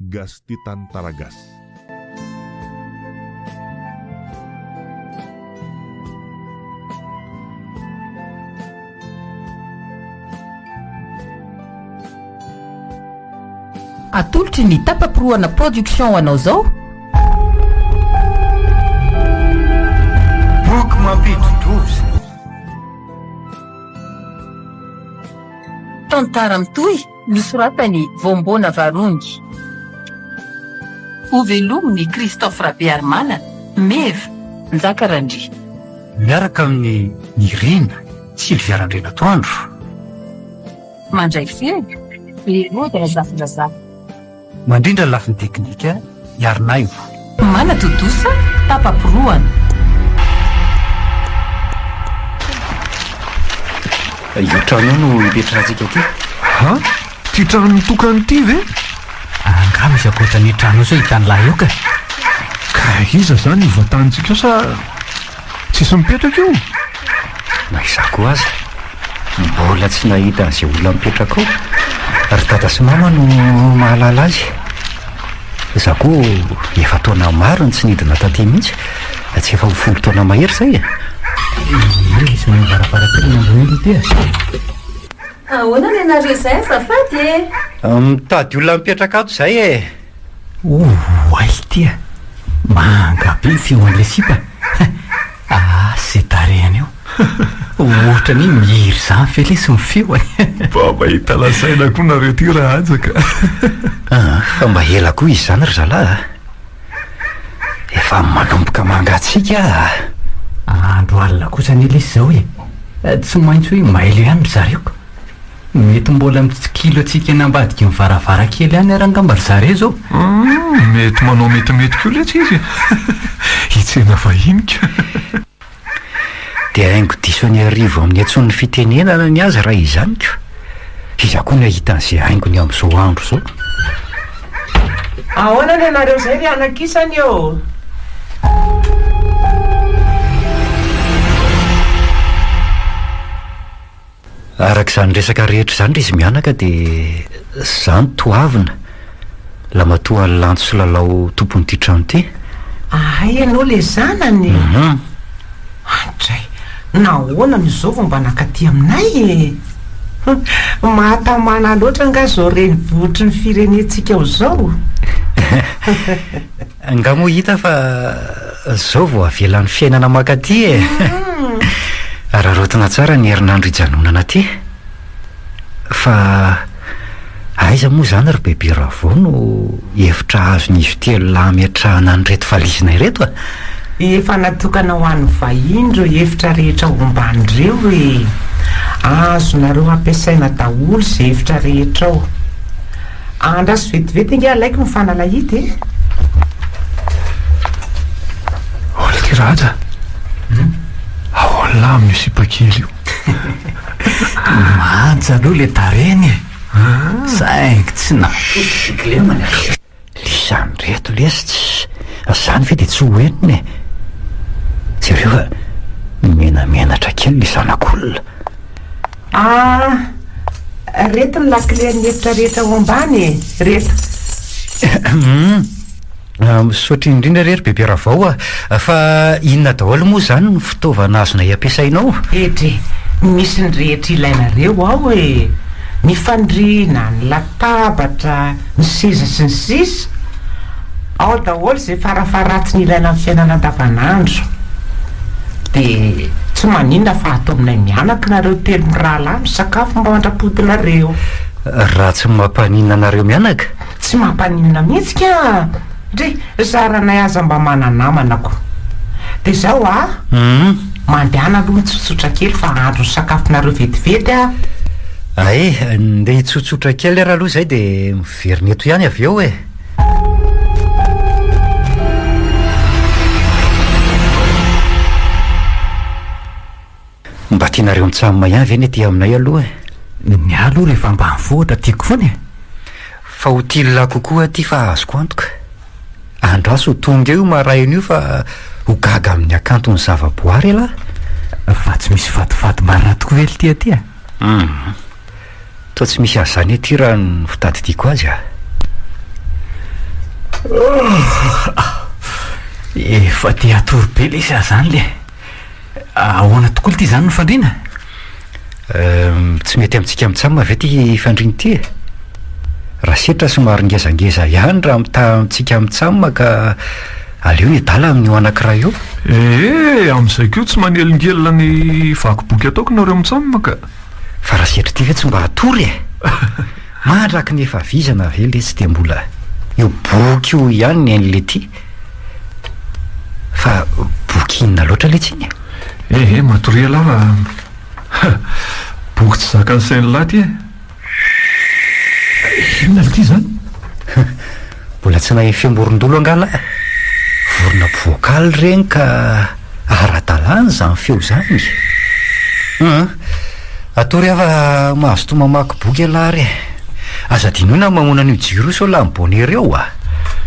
gas ty tantara gasy. Atolotry ny tapapirohana production anao zao. Boky Mampidi-doza. Tantara mitohy misoratany Vombona Varungy. Ovelominy Christophe Rabearmana, Meva Njakarandry. Miaraka amin'ny Irina Sylviarandrena Toandro. Mandray feny Leroda Zafilaza. Mandrindra ny lafiny teknika Iarnaivo. Manatodosa tapapirohana. Io trano no ipetrahantsika ty. Ha? Ty trano mitokany ty ve? Angamba izy akoatra ny trano sao hitany lahy io ka. Ka iza zany ivoatanitsika sa tsisy mipetraka io? Na izako aza mbola tsy nahita an'izay olona mipetraka ao, ary tata sy mama no mahalala azy. Zako efa taona maro ny tsy nidina taty mihitsy, tsy efa ho 10 taona mahery zay. Isy mahay varavarakely nambon'ilo ty. Ahoana ny anareo izay azafady e? Mitady olona mipetraka ato zay e. Ay tia manga be feo an'le sipa. Zay tarehany io ohatra ny mihiry zany felesy ny feo. Ba mahita lasaina koa nareo ty raha ajaka. Fa mba ela koa izy zany ry zalahy. Efa manomboka mangatsika. Andro alina kosa ny lesy zao e. Tsy maintsy hoe mailo ihany ry zareo. Mety mbola mitsikilo atsika nambadiky ny varavarakely ihany arangamba ry zareo zao. Mety manao metimety koa le tsika. Hitsena vahinika. Dia haingo diso ny arivo amin'ny antson'ny fitenenana ny azy raha izany ko. Iza koa ny ahita an'izay haingony amin'izao andro zao. Ahoana ny anareo zay ry anakisany eo? Arak'izany resaka rehetra zany izy mianaka dia zany toavina la matoa ny lanto sy lalao tompon'ity trano ty. Ay ianao le zanany. Andray, nahoana n'izao vao mba nakaty aminay e? Mahatamana loatra nga zao renivohitry ny firenentsika ao zao. Nga moa hita fa zao vao avelan'ny fiainana makaty e. Rarotina tsara ny herinandro hijanonana ty. Fa aiza moa zany ry bebe ravao no hevitra azon'izy telo lahy miatrahana nyreto falizina ireto a? Efa natokana ho an'ny vahiny reo hevitra rehetra omban'ireo e. Azonareo ampiasaina daholo zay hevitra rehetra ao. Andraso vetivety inge alaiko mifanalahita e. Ola ty raja. Ahola amin'ny sipakely io. Manja aloha le tareny e. Saingy tsy nafiklemany. Lisany reto lesy zany ve dia tsy hoeniny e. Jereo menamenatra kely lisanak'olona. Reto ny laklean'ny hevitra rehetra ao ambany e. Reto misaotra indrindra rery bebe ravao fa inona daholo moa zany ny fitaovana azona ampiasainao? Etre, misy ny rehetra ilainareo ao e. Ny fandriana, ny latabatra, ny seza sy ny sisa. Ao daholo zay farafaratsy ny ilaina amin'ny fiainana andavanandro. De tsy maninona fa atao aminay mianaka nareo telo mirahalahy misakafo mba andrapodinareo. Raha tsy mampaninona anareo mianaka? Tsy mampaninona mihitsy ka. Ndre zaranay aza mba mananamanako. De zao mandehana aloha mitsotsotra kely fa andro ny sakafonareo vetivety a. Ay, nde hitsotsotra kely raha aloha zay dia miverina eto ihany avy eo e. Mba tianareo mitsamina ihany ve ny ety aminay aloha e? Ny aloha rehefa mba mivoatra tiako foana e. Fa ho tilila kokoa ty fa azoko antoka. Andraso tonga eo maraina io fa ho gaga amin'ny akantony zavaboary ala. Fa tsy misy vatovato marina tokoa vely ty aty a. Toa tsy misy azany ety raha ny fitady tiako azy a. Efa te atorobe le izy zany le ahoana tokoa ity zany no fandriana tsy mety amintsika mitsamina ve ty fandriny ty raha setra somary ngezangeza ihany raha mitsika mitsamina ka aleo ny dala amin'io anankiray io amin'izay keo tsy manelingelina ny vakiboky ataoko nareo mitsamina ka fa raha setra ty ve tsy mba hatory mahatraky ny efa vizana ve le tsy de mbola io boky io ihany ny an'le ty fa boky inona loatra le tsiny matoria lava boky tsy zakany sainy laty inona le ty zany mbola tsy nahay fiamborondolo angala vorona voakaly regny ka ara-dalàna zany feo zany atory afa mahazo to mamaky boky alary aza dinoina mamoana an'io jiro sao la mibonera eo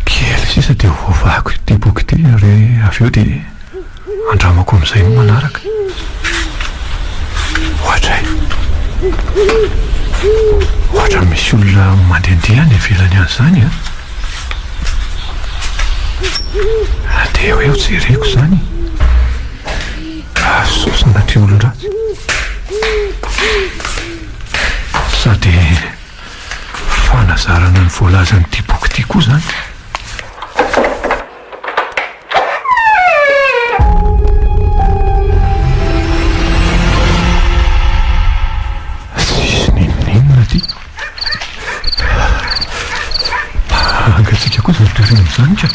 kely sisa de voavako ty boky ty re avy eo de andramako amin'izay no manaraka ohatra misy olona mandehandeha any avelany an'izany de eo eo jereko zany sosina ty olon-dratsy sady fanazarana ny voalazany ty boky ty koa zany sisy ninonina ty angatsika koa zany toerina am'izany ka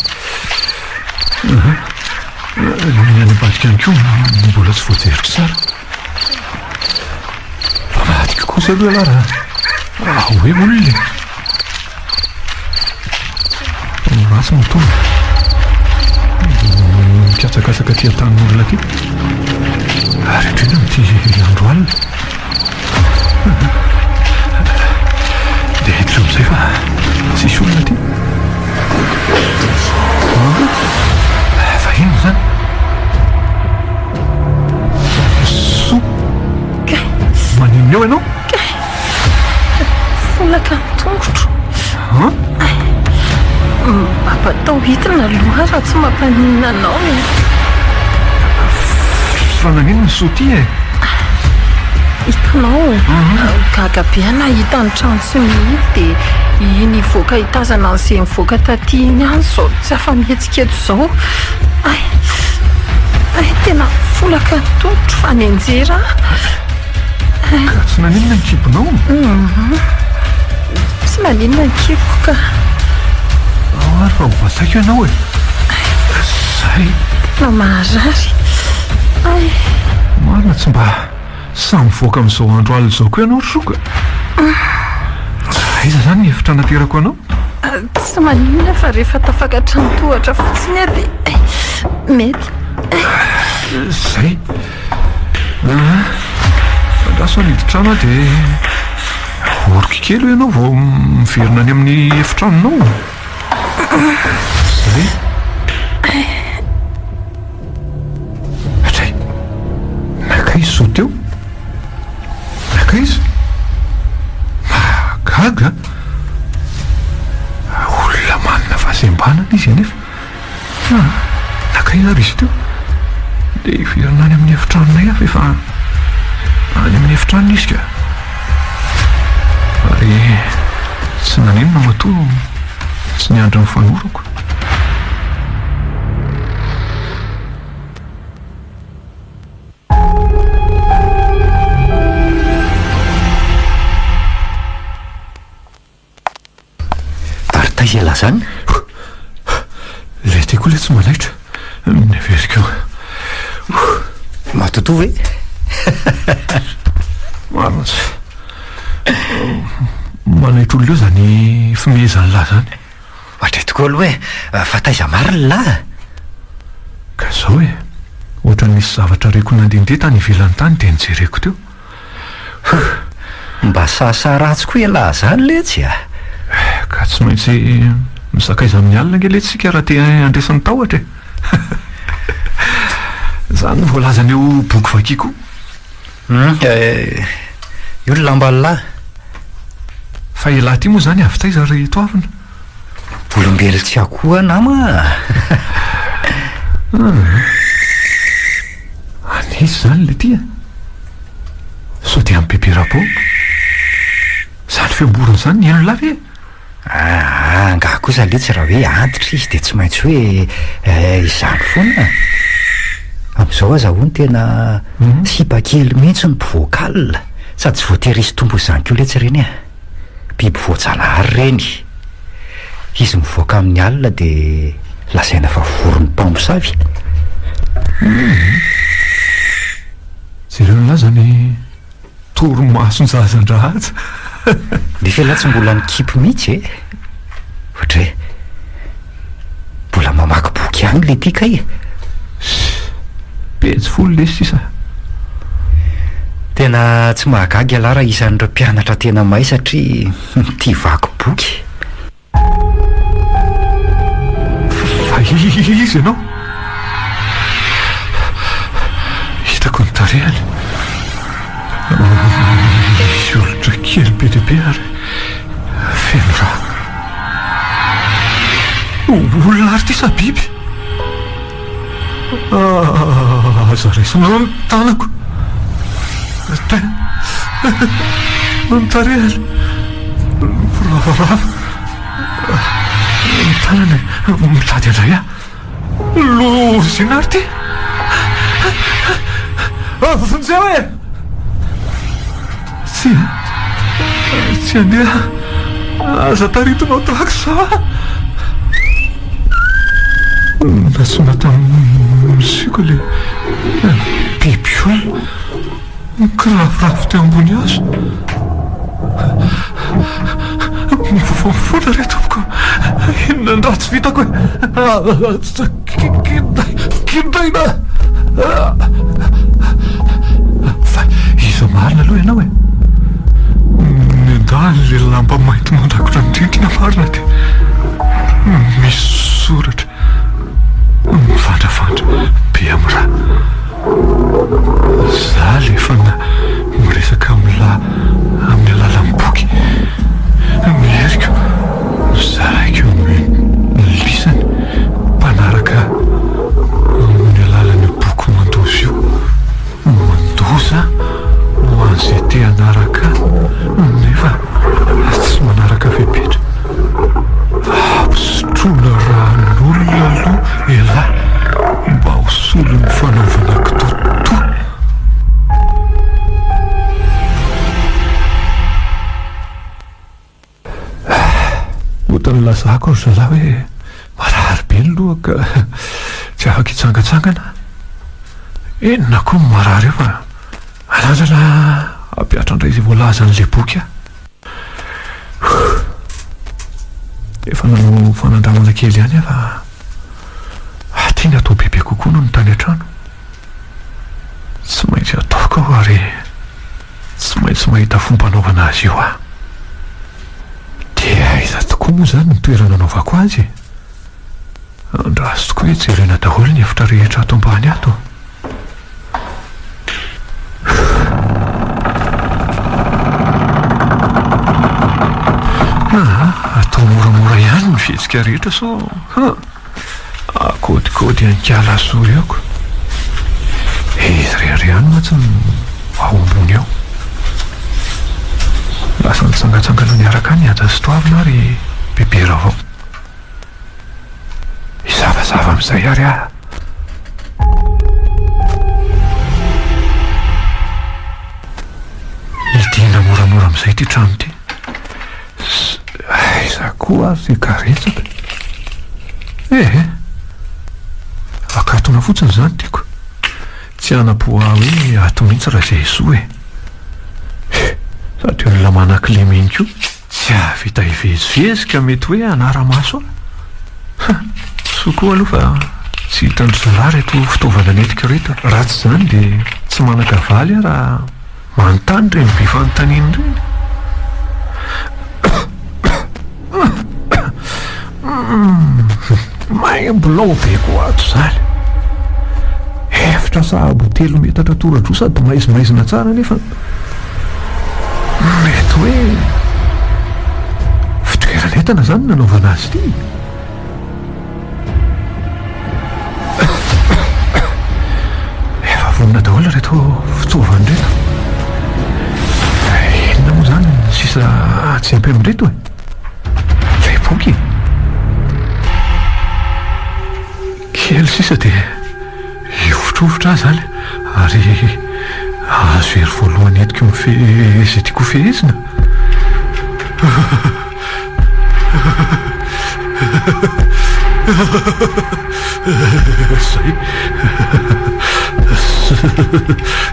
ny anabadika any ko mbola tsy voajeritra tsara fa madika kosa aloha raha hoe olona ratsy mitona mikatsakatsaka ty an-tanin'olona ty ary indrindra mity andro alina de hitro am'izay fa tsisy olona ty fa ino zany so manino eo ianao folaka mitongotro mampatao hitina loha raha tsy mampanina anao fa nanino ny so ty hitanao gaga be nahita ny trano sy mihidy de iny voaka hitazana an'izay mivoaka taty iny any zao tsy afa-mihetsiketo zao tena folaka mitongotro fa ny anjera ka tsy naninona ny kibonao tsy maninona ny kiboko ka ary fa hovasaiko ianao zay na maharary marina tsy mba samy voaka amin'izao andro alina zao koa ianao rosoka aiza zany ny hevitra naterako anao tsy maninona fa rehefa tafakatra ny tohatra fotsiny de mety zay fandraso aniditrana de oroky kely ho ianao vao miverina any amin'ny efitranonao zay atray nakaizy so teo nakaizy magaga olona manina fahasembanana izy anefa nakaiza ary izy teo de iverina any amin'ny efitranonay afa efa any amin'ny efitranona izy ka ary tsy naninona mato tsy niandra ny fanorako ary taizela zany le ty koa le tsy malaitra neveriko matoto ve marinatsy manaitra olona eo zany fimezany lahy zany ohatra tokoa aloha hoe fa taiza mariny lahy ka zao hoe ohatra nisy zavatra reko nandehandeha tany ivelany tany de nijereko teo mba sahasaratsy koa lahy zany le tsy ka tsy maintsy misakaiza amin'ny alina nge le tsika raha te andresan'ny tahotra zany no voalazany eo boky vakiko io ny lamba lahy fa ilahy ty moa zany avy taiza ry toavina olombelo tsy akoha nama anisy zany le tia so dia amin'ny bebe rapo zany fiamborona zany ny eno lavy nga kosa le tsy raha hoe antitra izy de tsy maintsy hoe izany foana am'izao aza ho ny tena sipakely mihitsy ny mpivoakal sady tsy voatery izy tombo izany ko le tsy reny biby voajanahary reny izy mivoaka amin'ny alina de lazaina fa voron'ny mpamosavy jereo laza ny toromasonjazandrahatsa nefa laha tsy mbola nikipy mihitsy ohatra hoe mbola mamaky boky any le tika petsy folo le sisa tena tsy mahagagy ala raha isan'ireo mpianatra tena may satria tia vaky boky fa izy ianao hitako ny tarehany misy olotra kely be deabe ary feno raha olona ary ty sa biby aza raisina ny tanako ny tarehany ravarava ny tanany mitady andray lozina ary ty vonjeo tsy andeha aza taritonao tahako sa nasona tamin'misiko le biby io mikiravoravo te ambony azo mivovovona re tompoko inona ndra tsy vitako kindaina fa izo marina aloha ianao nendany le lamba mainty mandrakotra nydrintrina marina de misy soratra mivandravandra be amin'ny raha za lefa miresaka amin'ny alalan'ny boky mieriko zarako lisany mpanaraka amin'ny alalan'ny boky mandoza io mandoza ho an'izay te hanaraka nefa tsy manaraka fepetra ampisotroana ran'olona aloha elahy mba ho solo ny fanaovana kitoto otany lazako ry zalahy hoe marary be ny loha ka tsy afaka hitsangatsangana enona koa ny marary eo fa alanjana ampiatra indray izay voalazan'le boky efa nanao fanandramana kely ihany fa tiana atao bebe kokoa no ny tany an-trano tsy maintsy ataoko aho ary tsy maintsy mahita fomba anaovana azy io dia aiza tokoa moa zany ny toerana anaovako azy andraso tokoa hoe jerena daholo ny efitra rehetra ato ambany ato atao moramora ihany ny fihetsika rehetra so akodikody anikala so eoko izy rehetra ihany matsy ao ambony eo lasa nitsangatsangana niaraka any anja sy toavina ary bebera avao izavazava amin'izay ary idina moramora amin'izay ty trano ty aiza koa azy karetsaka akatona fotsiny zany tiako tsy anapoa hoe ato mihitsy raha zay zo satria olona manan-kile mihiko tsy avita hivezivezika mety hoe anara-maso sokoa aloha fa tsy hitandry zala reto fitaovana netika reto raha tsy zany de tsy manakavaly raha manontany reny be fanontaniany reny maimbolao be koa ato zany efitra sahabo 3 metatra toradro sady maizimaizina tsara nefa mety hoe fitoeranentana zany nanaovana azy ty atao fitaovany reto. Inona moa zany sisa tsy ampy amin'reto ilay boky kely sisa dia ivotrovotra azy zany ary azo ery voalohany entiko izay tiako fehezina.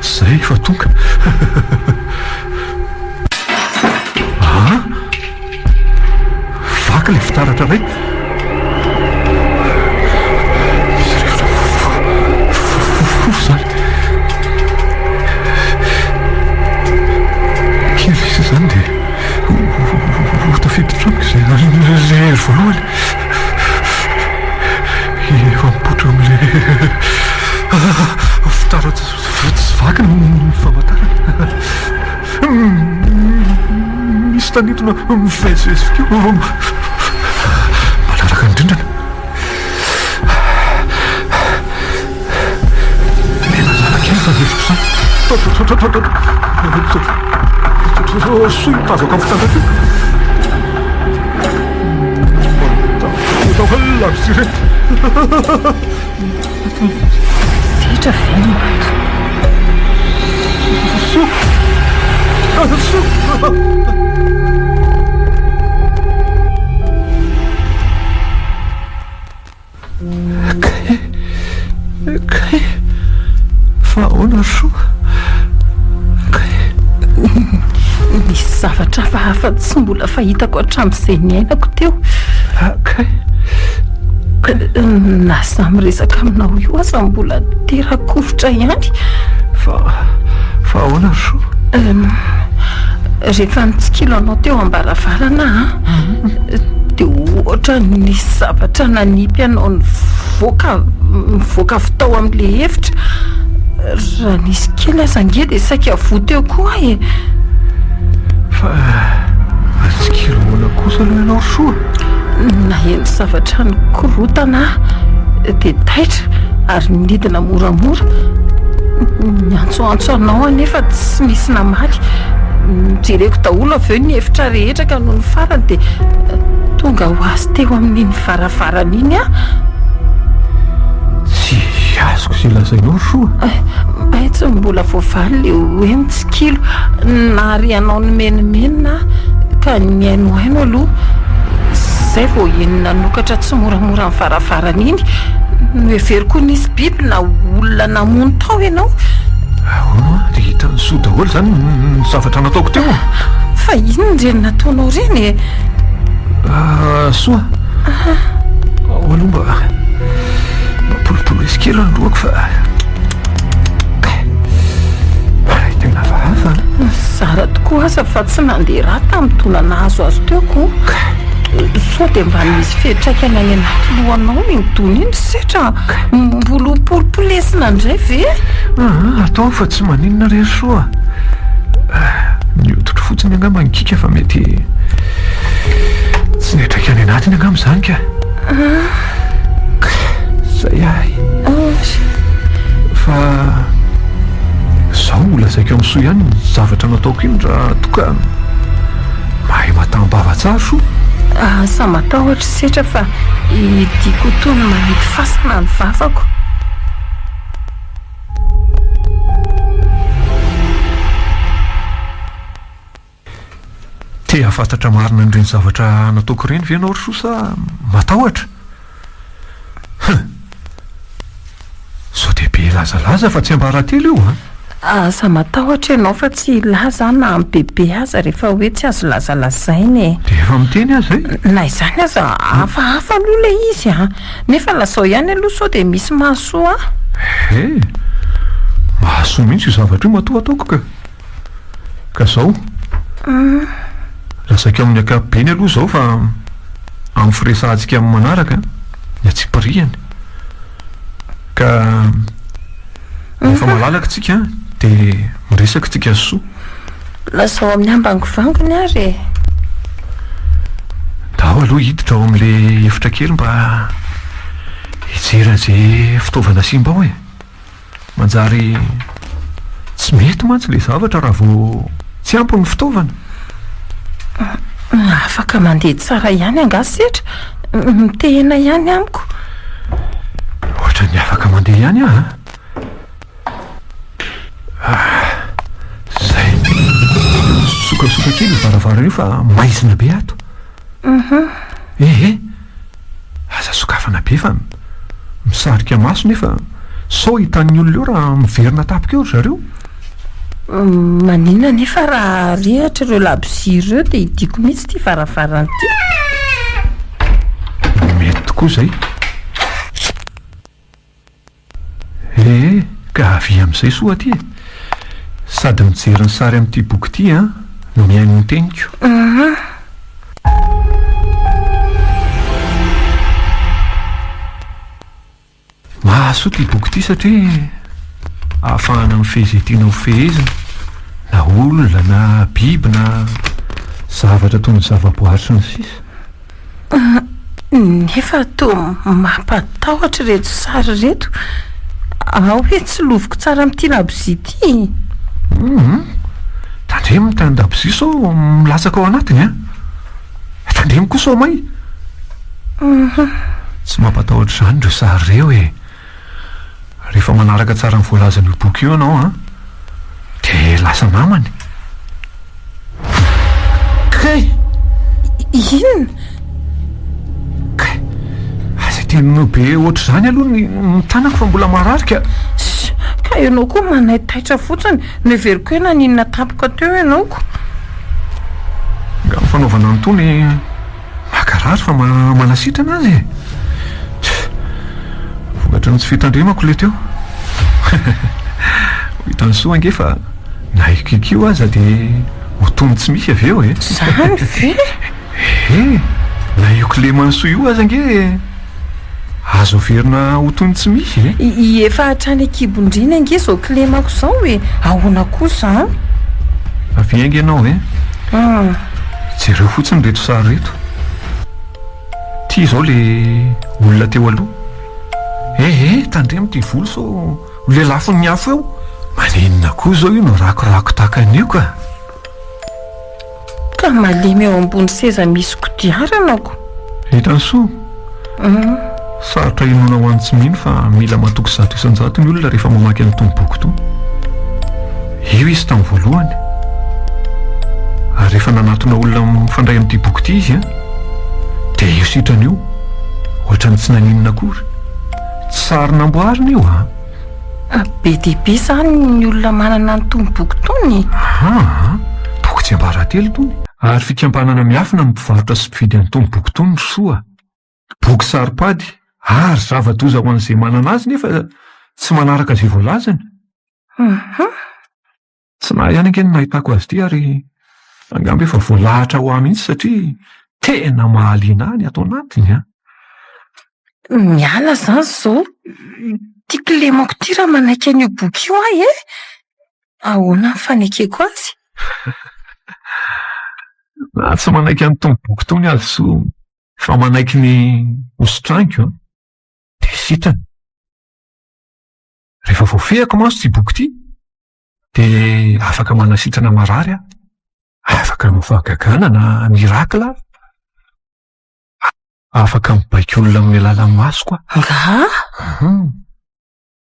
Zay fa tonga. Vaky ilay fitaratra ray. Zany kely isa zany dia tafiditramiko zay ery voalohany efa mipotra amin'ilay fitaratra tsy vaky ny famantarana. Misy tanitona mivezivezikeo manaraka ny drindrina. Soy mitazaka amin'ny fitaratra io. Atao halavy sy reto. Sitra veno Kay fa ahoana soa. misy zavatra hafa tsy mbola fahitako hatramin'izay ny ainako teo. Kay na za miresaka aminao io aza mbola terakovitra ihany. fa ahoana soa. Rehefa nitsikilo anao teo ambaravarana dia ohatra nisy zavatra nanipy anao mivoaka avy amin'ilay hevitra. Raha nisy kely aza nge dia saika voto eo koa fa atsikilo moana kosa aloha ianao soa. na eny zavatra nikorotana dia taitra ary nidina moramora. Niantsoantso anao anefa tsy misy namaly. Jereko daholo avy eo ny hevitra rehetra ka noho ny farany dia tonga ho azy teo amin'iny varavarana iny tsy azoko izay lazainao soa. tsy mbola voavaly le hoe mitsikilo nary anao nomenimenina ka niainoaino aloha. Zay vao enina nokatra tsy moramora amin'ny varavarana iny no hevery koa nisy biby na olona namono tao ianao. Ahoana dia hita ny soa daholo zany ny zavatra nataoko teo. Fa ino ndreny nataonao reny soa. Aloha mba polopolo izy kely ny lohako fa tena vahafa. Zara tokoa aza fa tsy nandeha raha tamin'ny tonana azo teoko. Sao dia mba misy fehitraikany any anaty lohanao iny dony iny setra mbola polopolesina indray ve? Atao fa tsy maninona rery soa. Niototro fotsiny angamba nikika fa mety tsy netraika any anatiny angamba izany ka. Zay ahy. Fa zaho lazaiko amin'ny soa ihany ny zavatra nataoko iny raha toka mahay matambava tsara soa. Sa matahotra setra fa diako toy ny manety fasina ny vavako. Te hafantatra marina n'ireny zavatra nataoko ireny ve ianao ry soa sa matahotra? Sao dia be lazalaza fa tsy ambaratelo io Sa matahotra ianao fa tsy laza na amin'ny bebe aza rehefa hoe tsy azo lazalazainy. dia efa miteny azy Na izany aza hafahafa aloha ilay izy nefa lazao ihany aloha sao dia misy mahasoa. mahasoa mihitsy io zavatra io matoataoko ka zao lazaiko amin'ny ankapobeny aloha zao fa amin'ny firesantsika amin'ny manaraka ny atsipiriany ka efa malalaka tsika dia miresaka tsika soa. Lazao amin'ny ambangovangony ary dao aloha hiditra ao amin'ilay efitra kely mba hijery an'izay fitaovana simba ao manjary tsy mety mantsy le zavatra raha vao tsy ampy ny fitaovana. Afaka mandeha tsara ihany angasetra, mitehena ihany amiko. Ohatra ny afaka mandeha ihany zay sokasoka kely varavara io fa maizina be ato. Aza sokafana be fa misarika maso nefa sao hitan'ny olona eo raha miverina tapika eo zareo. Manina nefa raha rehatra ireo labozia ireo dia hidiko mihitsy ty varavarana ty. Mety tokoa zay. Ka avy amin'izay soa ty sady mijery ny sary amin'ity boky ity no mihaino ny teniko. Mahasoa ty boky ity satria ahafahana mifehezetiana ho fehezina na olona na biby na zavatra toy ny zavaboahitra ny sisa. Nefa toa mampatahotra reto sary reto. Ao hoe tsy loviko tsara amin'ity labozia ity. Tandremo ny tany labozia sao milatsaka ao anatiny tandremo koa sao may. Tsy mampatahotra izany ireo sary ireo rehefa manaraka tsara ny voalazan'io boky io ianao dia lasa namany. Kay inona? Aza tenino be ohatr' izany aloha ny tanako fa mbola mararika. Ka ianao koa manaitaitra fotsiny neveriko hoe naninona tapoka teo ianaoko. Nga mifanaovana an'itony makarary fa manasitrana azy. Vokatra ny tsy fitandremako le teo. Hitany soa ange fa na ikikio aza dia ho tony tsy misy avy eo Zany ve? Na io kilema ny soa io aza ange azo verina ho tony tsy misy efa hatrany akibondrina ange zao kilemako zao ahoana kosa avy ange ianao jereo fotsiny reto sary reto. Ty zao le olona teo aloha. Tandremo ty volo sao le lafiny ny afo eo. Maninona koa zao io no rakorako tahaka anio ka malemy eo ambony seza misy kodiaranako. Hitany soa. Sarotra inona ho any tsy mino fa mila matoky zato isan-jato ny olona rehefa mamaky an'itony boky itony. Io izy tamin'ny voalohany. Ary rehefa nanatona olona mifandray amin'ity boky ity izy dia io sitrana io ohatran'ny tsy naninona akory. Sary namboarina io be dia be zany ny olona manana n'itony boky itony. Boky tsy ambaratelo itony. Ary fikambanana miafina ny mpivarotra sy mpividy an'itony boky itony ny soa. Boky saripady ary zava-doza ho an'izay manana azy nefa tsy manaraka izay voalazany. Tsy na ihany ange ny nahitako azy ity ary angamba efa voalahatra ho ahy mihitsy satria tena mahaliana ahy ny ato anatiny. Miala zany zao ty kilemako ty raha manaiky an'io boky io ahy ahoana ny fanekeko azy? Na tsy manaiky an'itony boky itony azy so fa manaiky ny ositraniko dia sitrany. Rehefa voafehako manso ty boky ity dia afaka manasitrana marary afaka mifahagagana na mirakla, afaka mibaika olona amin'ny alalan'ny maso koa.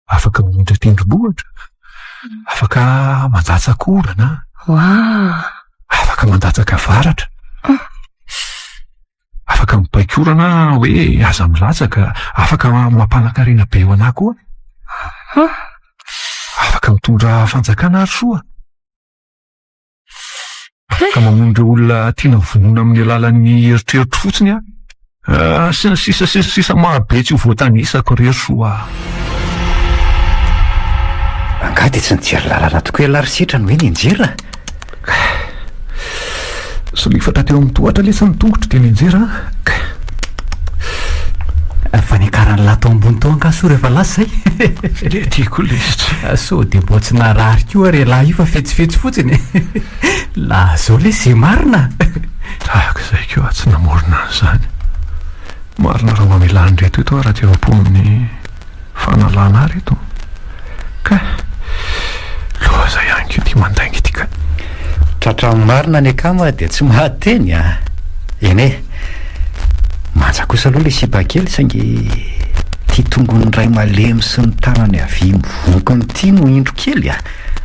Afaka mindra tendrombohitra, afaka mandatsaka orana, afaka mandatsaka varatra, afaka mibaika orana hoe aza milatsaka, afaka mampanankarena be ho anahy koa, afaka mitondra fanjakana ary soa, afaka mamondra olona tiana vonona amin'ny alalan'ny eritreritro fotsiny sy ny sisa marobe tsy ho voatanisako rery soa. Angaha dia tsy nijery lalana tokoa ialary sitrany hoe nianjera. Solifatra teo amin'ny tohatra le sy ny tongotra dia nianjera. Fa niakarany lato ambony tao ankaso rehefa lasa zay. Le tiako lesitra. So dia mbo tsy narary koa rehilahy io fa fetsifetsy fotsiny. La zao le zay marina. Tahaka izay koa tsy namorona an'izany. Marina raha mamelany reto eto raha tsy efa-po amin'ny fanalana reto. Ka aza ihany ko tia mandainga ity ka. Tratramarina ny akama dia tsy mahateny a. Eny e, manja kosa aloha le sipakely saingy tia tongony ray malemy sy ny tanany avy mivonkony ity no indro kely a.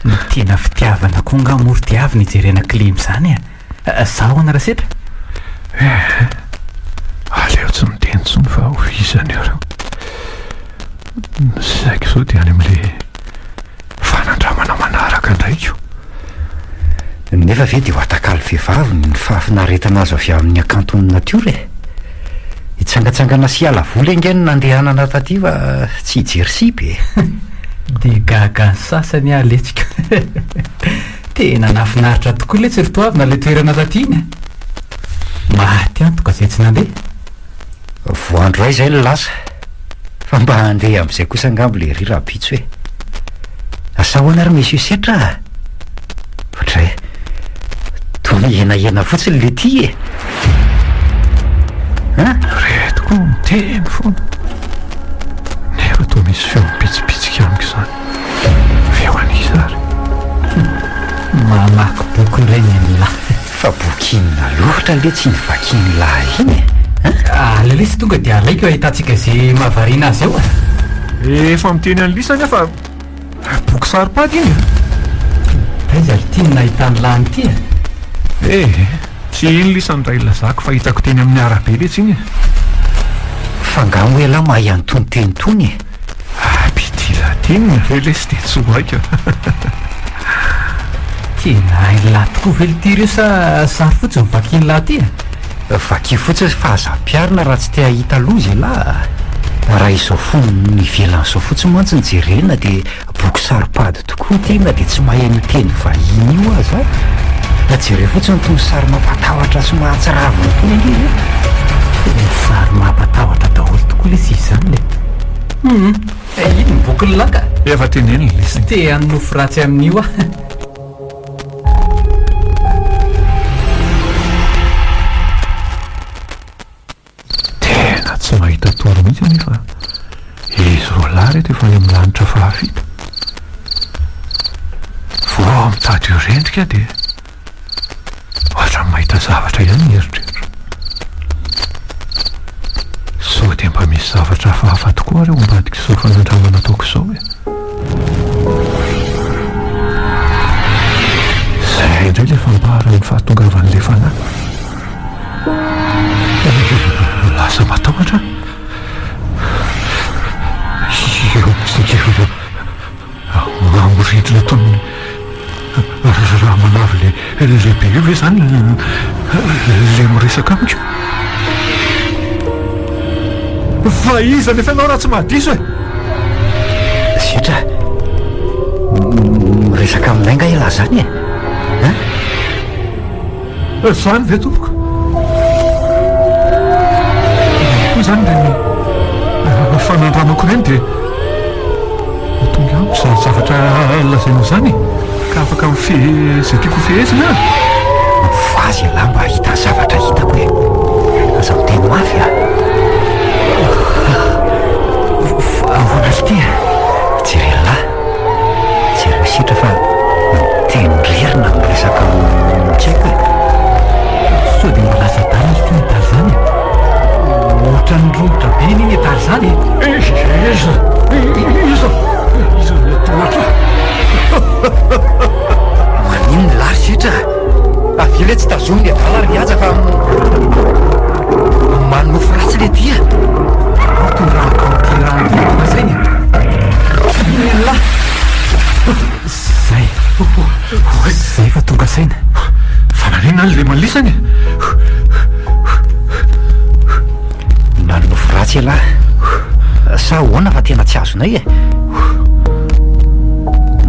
Ny tena fitiavana koa nga morotiavina ijerena klimy zany a. Zaho ana rasetra. Aleo tsy miteny tsony fa ovizany ireo. Saiko izao dia any amin'le fanandramana manaraka indraiko. Nefa ve dia ho atakalo vehivavy ny fahafinaretana azo avy amin'ny akanton'ny natiora e. Hitsangatsangana sy ala vola ingeny nandehanana taty fa tsy hijery sipy e. Dia gaga ny sasany aletsika. Tena nafinaritra tokoa le tsy ritoavina le toerana taty iny. Maty antoka izay tsy nandeha. Voandro ray izay le lasa fa mba handeha amin'izay kosa angambo le rirabitso hoe asahoana ary misy io setra ohatra hoe toa henahena fotsiny le ty e. Retiko miteny foana nefa toa misy feo mipitsipitsika amiko izany. Feo anisa ary. Mamaky boky indray ny lahy. Fa boky inona loatra le tsy nivakiany lahy iny e. Lelesy tonga dia alaiko ahitantsika izay mahavariana azy eo. Efa miteny any lisany fa boky saripady iny. Taiza ry tiany nahitany lany ity e. Tsy iny lisany ray lazako fa hitako teny amin'ny arabe letsy iny. Fa nga hoe la mahay antony teny tony e. Pitilatinina ve lesy dia tsy hoaika. Tena hainy lahy tokoa ve ity ireo sa sary fotsiny vakiany lahy ity e. Vaky fotsiny fahaza-piarina raha tsy te hahita loza lahy. Raha izao fony nivelany izao fotsiny mantsy ny jerena dia boky saripady tokoa ty na dia tsy mahay miteny vahiny io aza. Na jere fotsiny tony sary mampatahotra sy mahatsiravina tony indrindra. Sary mampatahotra daholo tokoa le sy izany le. Iny ny boky ny laka. Efa teneny le lesy. Te hanofo ratsy amin'io a. Tsy mahita toro mihitsy nefa izy roa lahy reto efa any amin'ny lanitra fahafito. Vao mitady io rendrika dia ohatra mahita zavatra ihany ny eritreritra. Sao dia mba misy zavatra hafahafa tokoa reo mbadika izao fanandramana ataoko izao e. Izay indray le fambara ny fahatongavan'le fanahy. Lasa matahotra. Mamorindrina toy raha manavy lehibe io ve zany le miresaka amiko. Fa iza nefa ianao raha tsy mahadiso e. Setra miresaka aminay nga ela zany e. Zany ve tompoko. Zany dia fanandramako ireny dia tonga amiko izay zavatra lazainao zany ka afaka izay tiako fehezina. Vazy lahy mba hita zavatra hitako e. Aza miteny mafy a. Voanazy ty jere lahy jere sitra fa miteny rerina miresaka mitsaiko e. Sao dia malaza dala izy toy ny daly zany e. Ohatra ny romotra be iny daly zany e. Iza tohatra. Manino ny lahy sitra avy le tsy tazominy adala ary mihaja fa manofo ratsy le tia. Tondrahako amin'ity raha ity masainy lahy. Zay fa tonga saina. Fananina ny le malisany. Nanofo ratsy e lahy. Sa hoana fa tena tsy azonay e.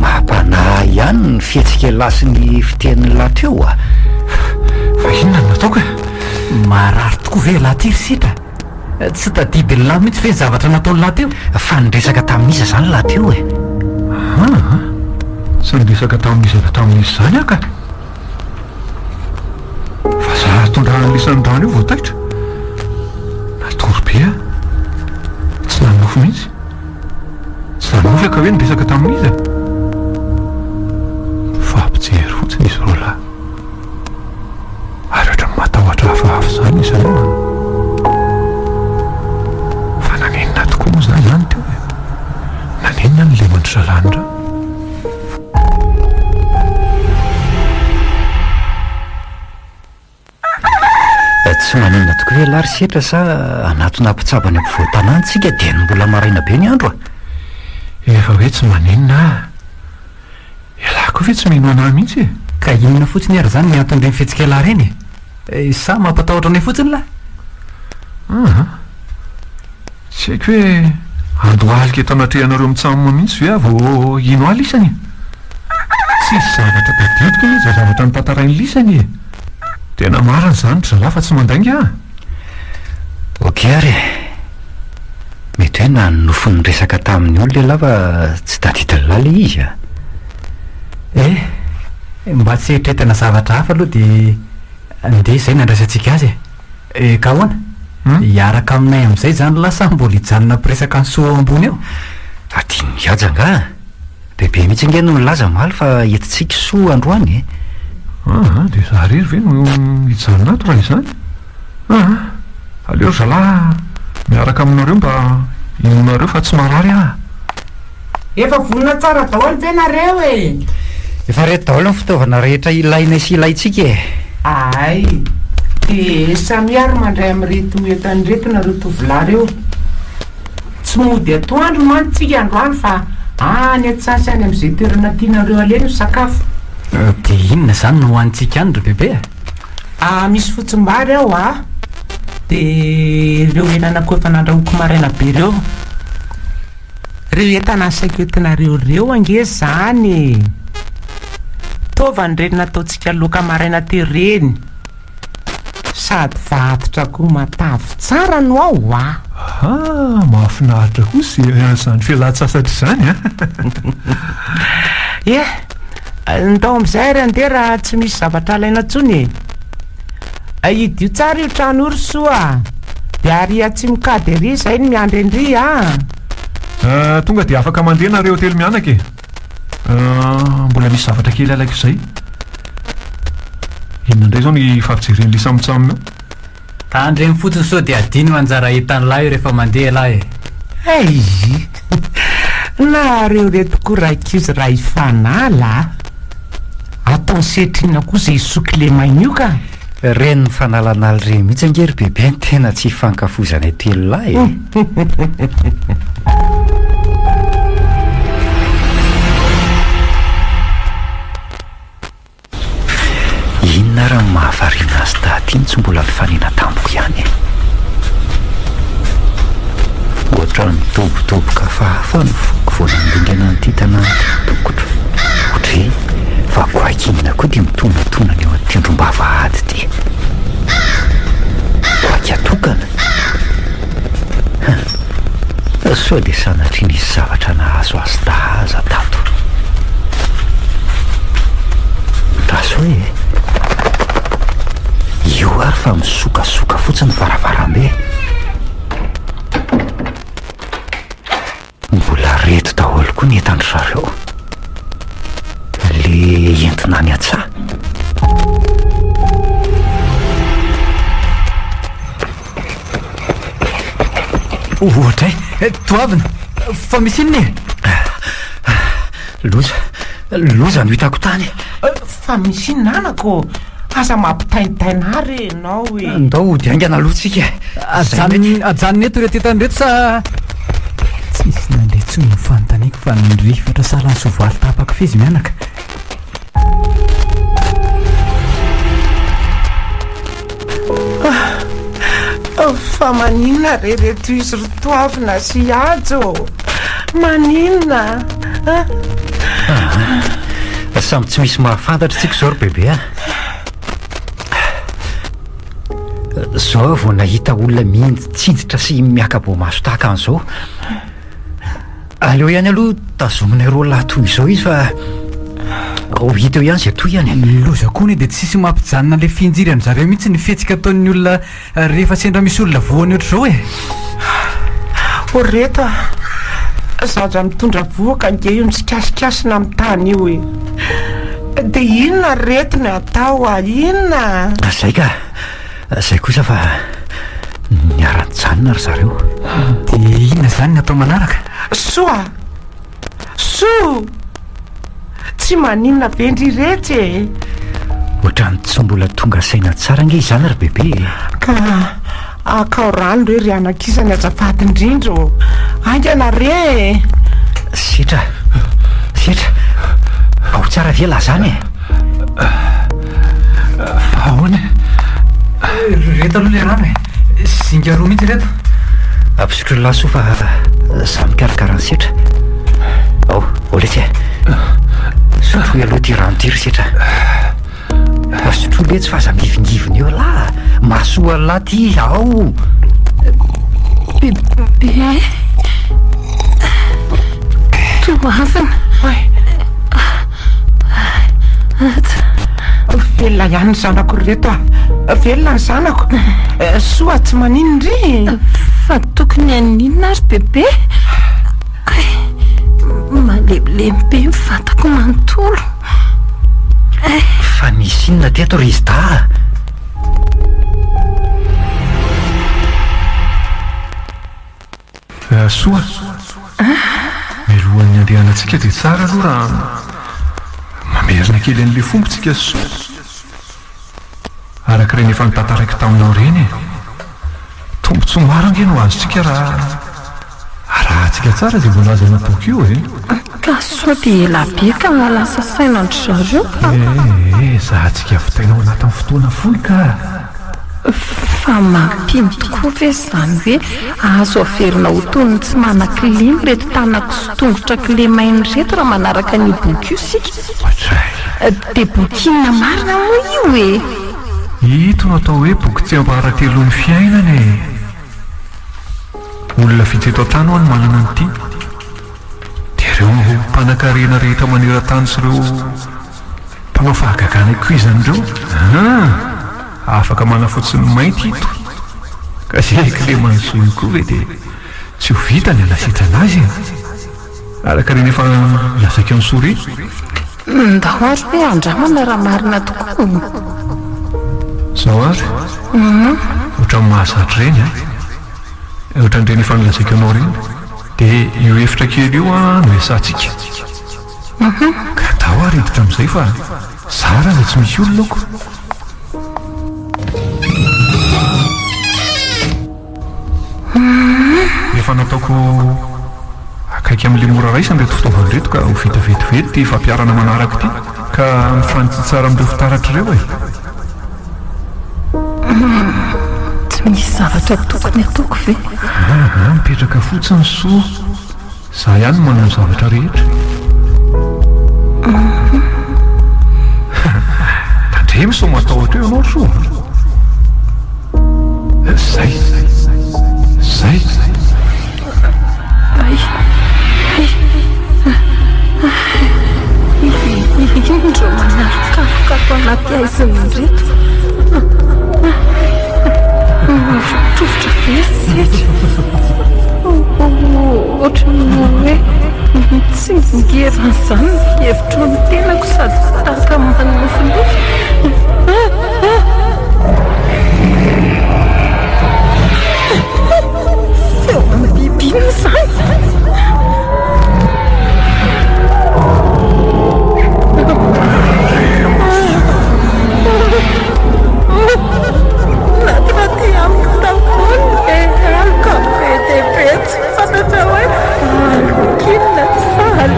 Mampanahy ihany ny fihetsika lasy ny fiteniny lahy teo a. Fa inona no nataoko e. Marary tokoa ve lahy ty sitra. Tsy tadidy ny lahy mihitsy ve ny zavatra nataony lahy teo. Fa niresaka tamin'iza zany lahy teo e. Tsy niresaka tamin'izy zany aka. Fa za tondrahany lisan'ny rano io voataitra. Natory be a. Tsy nanofo mihitsy. Tsy nanofy aka hoe niresaka tamin'izy. ihany izy ireo fa naninona tokoa moa zany ihany teo e naninona ny lemandry zalanitra tsy maninona tokoa hoe lary setra sa anatona ampitsabany ampivoatanantsika dia ny mbola maraina be ny andro efa hoe tsy maninona ialako ve tsy mino anahy mihitsy e ka inona fotsiny ary zany miantondreny fihetsika lahy reny sa mampatahotra anay fotsiny lahy tsy haiko hoe andohalika eto anatrehanareo mitsamoma mihitsy ve vo ino ahy lisany tsisy zavatra tadidiko izy zavatra nitantarainy lisany e tena marany zany dry zalahy fa tsy mandainga ok ary mety hoe na nofony resaka tamin'ny olo lehilahy fa tsy tadidilay le izy mba tsy eritretana zavatra hafa aloha dia andeha izay nandraisantsika azy ka hoana hiaraka aminay amin'izay zany lasa mbola hijanona mpiresaka ny soa ambony eo adiny hiajanga bebe mihitsy nge no milaza maly fa entintsika soa androany dia za rery ve no hijanona ato raha izany aleo zalahy miaraka aminareo mba inonareo fa tsy marary efa vonina tsara daholo ve nareo e efa reto daholo ny fitaovana rehetra ilainay sy ilaintsika e ay dia samiary mandray amin'reto entan'reto nareo tovolahy reo tsy mody atoandro mantsika androany fa any atsasy any amin'izay toerana tianareo aleny sakafo dia inona zany no hoantsika any ry bebe misy fotsim-bary ao dia ireo enanako efa nandrahoako maraina be reo entana saiko entinareo reo ange zany taovany reny nataontsika loka maraina tereny sady vatotra koa matavy tsara no ao mahafinaritra kosa zany fialan-tsasatra izany ndao am'izay ry andeha raha tsy misy zavatra alaina ntsony idio tsara io trano ory soa dia ary tsy mikady ary izay ny miandry andry tonga dia afaka mandeha nareo hotely mianaka e mbola misy zavatra kely alaiko izay inona indray zao ny fampijereny lisa mitsamina tandreny fotsiny so dia adino anjara hitany lahy io rehefa mandeha lahy izy nareo retoko raikizy raha ifanala ataony setrina koa zay soky le mainy io ka reny ny fanalan'aly reny mihitsy angery bebe ny tena tsy hifankafozana telo lahy inona raha mahavariana azy tahatiny tsy mbola mifanina tamboko ihany ohatra mitobotoboka fahafa no foko voanandingana nytitana nytokotra ohatra hoe vakoakinina koa dia mitonatona ny eo antendrom-bavahady ty koaky atokana sao dia sanatry nisy zavatra nahazo azy tahaza tato raso hoe io ary fa misokasoka fotsiny varavarambe mbola reto daholo koa ny entandry zareo le entina ny atsaha ohatra toavina fa misy inony loza no hitako tany fa misy inanako aza mampitainitainary enao ndao diaingana alohatsika ajanony eto reto etany reto sa tsisy nandretso ny fanontaniako fa nyrifatra salany sovaly tapaka fizy mianaka fa maninona rereto izy rotoavina sy ajo maninona samy tsy misy mahafantatra tsika zao ry bebe zao vo nahita olona mihitsiditra sy miakaboa maso tahaka an'izao aleo ihany aloha tazominay ro lahatoy izao izy fa ho hita eo ihany zay toy ihany loza koa ny dia tsisy mampijanona le finjiry any zareo mihitsy ny fihetsika ataon'ny olona rehefa sendra misy olona voany oatra zao reto zadra mitondra voaka nge io misikasikasina amin'ny tany io dia inona reto ny atao inona zay ka Zay kosa fa niara-janona ry zareo. Dia inona zany ny atao manaraka? Soa tsy maninona vendry iretsy e. Ohatrany tsy mbola tonga saina tsara nge izany ry bebe. Ka akao rano re ry anakisany azafady indrindro. Aingana re. Setra ao tsara vela zany e. Ahoana Reto aloha le rano e, zinga roa mihitsy reto. Ampisotro laso fa za mikarakara ny setra. Ao letsy e. Sotro aloha ty rano ty ry setra. Sotro letsy fa za mivingiviny eo la masoa la ty ao. Bebe toavana velona ihany ny zanako reto velona ny zanako. Soa tsy maninondry fa tokony aninona ary bebe. Malemilemy be mivantako manontolo. Fa nisy inona teto ry izy da? Soa milohan'ny andehanantsika dia tsara aloha raha mamerina kely an'le fompontsika soa araka ireny efa nitantaraiky taminao reny. Tombontsoa nge no azontsika raha antsika tsara dia voalazana boky io e. Ka soa dia ela be ka lasa saina andry zareo ka. Za antsika vitainao anatin'ny fotoana fohy ka fa mampino tokoa ve zany hoe azo averina ho tonony tsy manan-kilemy reto tanako sy tongotra kilemainy reto raha manaraka ny boky io sika. Dia boky inona marina moa io e? Ito no atao hoe boky tsy ampaharan-telo ny fiainana e. Olona vitsy eto an-tany ho any manana an'ity. Dia ireo mpanan-karena rehetra maneran-tany sy ireo mpanao fahagagana kuizan'ireo afaka manafotsy ny mainty ito. Ka zay kileman'izao io koa ve dia tsy ho vita ny alasitrana azy araka ireny efa lazaka ny soria. Ndahoary hoe andramana raha marina tokoa. Zao ary ohatran'ny mahazatra reny ohatran'ireny efa nilazaka anao reny dia io efitra kely io no esantsika. Ka dao ary hiditra amin'izay fa zara zay tsy misy olonako. Efa nataoko akaiky amin'le mora raisany reto fitaovana reto ka ho vita vetivety ty fampiarana manaraka ty ka mifanitsy tsara amin'ireo fitaratra ireo e. Tsy misy zavatra tokony ataoko ve? Mipetraka fotsiny soa za ihany manao zavatra rehetra. Tandremy so matahotra eo ianao soa. Zay indro manarakakokato anaty aiziny reto. Tovitra be setra ohatrany hoe tsy ngevan'izany hevitro ny tenako sady tahaka manofinofy. Feo amin'ny biby iny izany. Natraty amiko daholo alika betebetsy fantatra hoe alokilona saly.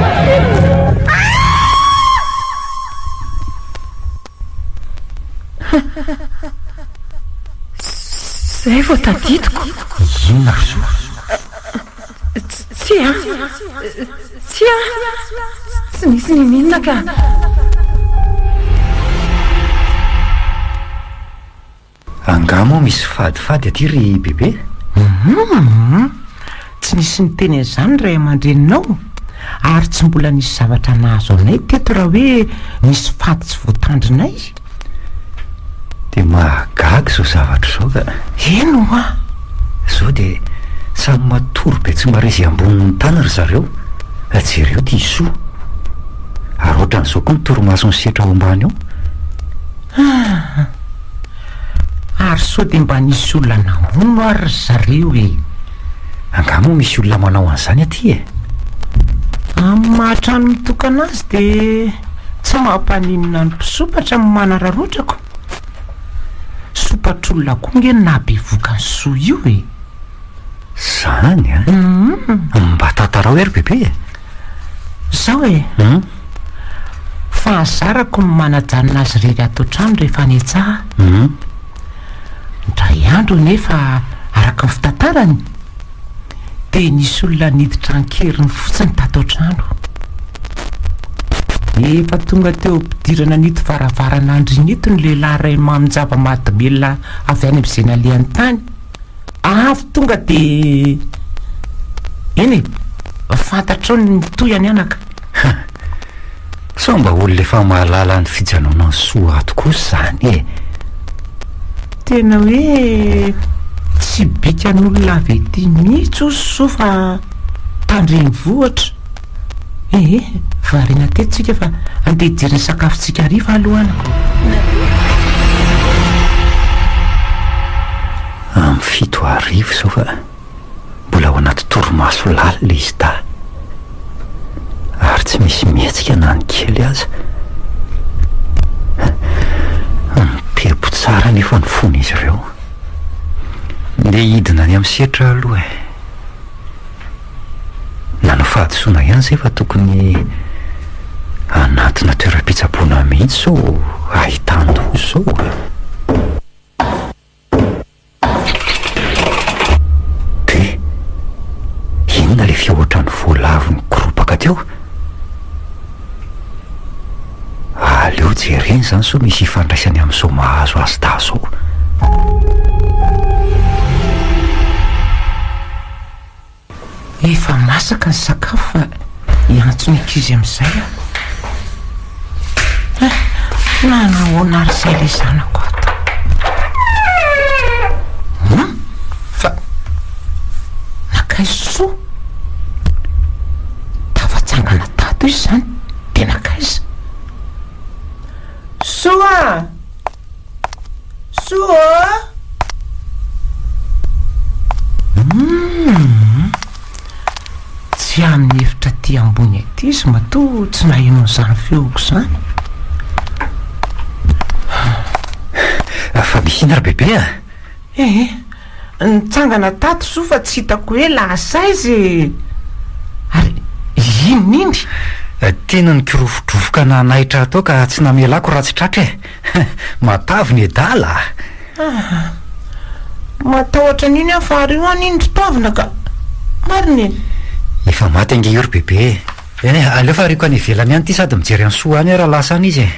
Zay vao tadidiko. Inona ry soa? Tsy nisy niminona ka. Angamo misy fadifady aty ry bebe. Tsy nisy niteny an'izany ray aman-dreninao ary tsy mbola nisy zavatra nahazo anay teto raha hoe misy fady tsy voatandrinay. Dia mahagaga zao zavatra zao ka. Eno Zao dia samy matory be tsy marezy ambonin'ny tany ry zareo. Jereo ty soa ary ohatran'izao koa ny torimaso ny setra ao ambany eo. ary sao dia mba nisy olona namono ary zareo e. Angamo misy olona manao an'izany aty e. Amin'ny mahatrano mitokana azy dia tsy mampaninona ny mpisopatra amin'ny manararotrako. Sopatr'olona koa nge nabevoka ny soa io e. Zany a? Mba tantarao ery bebe. Zao e. Fa azarako ny manajanona azy rery ato trano rehefa niatsaha. Ndray andro nefa araka ny fitantarany dia nisy olona niditra ankeriny fotsiny tato trano. Efa tonga teo ampidirana nito varavarana andrinito ny lehilahy ray mamonjava mahadomelona avy any amin'izay nalehan'ny tany. Avy tonga dia eny fantatrao ny mitoy any anaka. Sao mba olona efa mahalala ny fijanona ny soa ato kosa zany e. Tena hoe tsy bikan'olona avy ety mihitsy ozy so fa tandreny vohatra. Variana tetontsika fa andeha hijery ny sakafontsika hariva alohanako. Amin'ny 7:00 zao fa mbola ao anaty torimaso lalina izy ta. Ary tsy misy mihetsika na ny kely aza. Mipebo tsara nefa ny fony izy ireo. Ndeha hidina ny amin'ny setra aloha e. Na no fahadisoana ihany zay fa tokony anatina toeram-pitsaboana mihitsy so ahitando so. De inona le fihoatran'ny voalavy ny koropaka teo? Aleo jereny zany so misy ifandraisany amin'izao mahazo azy ta zao. Efa masaka ny sakafo fa hiantso ny ankizy amin'izay na nahoana ary izay le zanako ato. Fa nakaiza soa tafatsangana tato izy zany dia nakaiza soa tsy amin'ny efitra ty ambony aty izy matoa tsy naheno n'izany feoko zany. Fa mihina ry bebe a? Nitsangana tato so fa tsy hitako hoe lasa izy. Ary inon'iny? Tena ny kirofotrofoka na naitra atao ka tsy namelako raha tsy tratra e. Matavy ny edala. Matahotra n'iny aho fa ary io an'iny fitaovana ka marina eny. Efa maty ange io ry bebe. Aleo fa riko any ivelany ihany ty sady mijery any soa any raha lasa any izy e.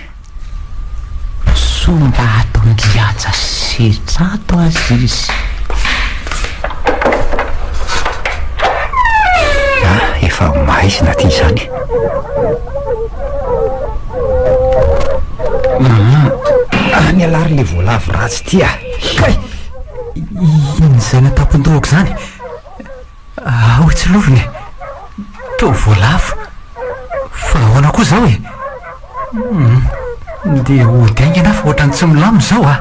Somba ato ndriaja setra ato azy izy. Efa maizina ty zany. Any alary le voalavo ratsy ty a. In'izay natapon-dohako zany. Ao tsy loviny. To voalavo. Fa ahoana koa zao e. Dia hody aingana fa ohatrany tsy milamo zao a.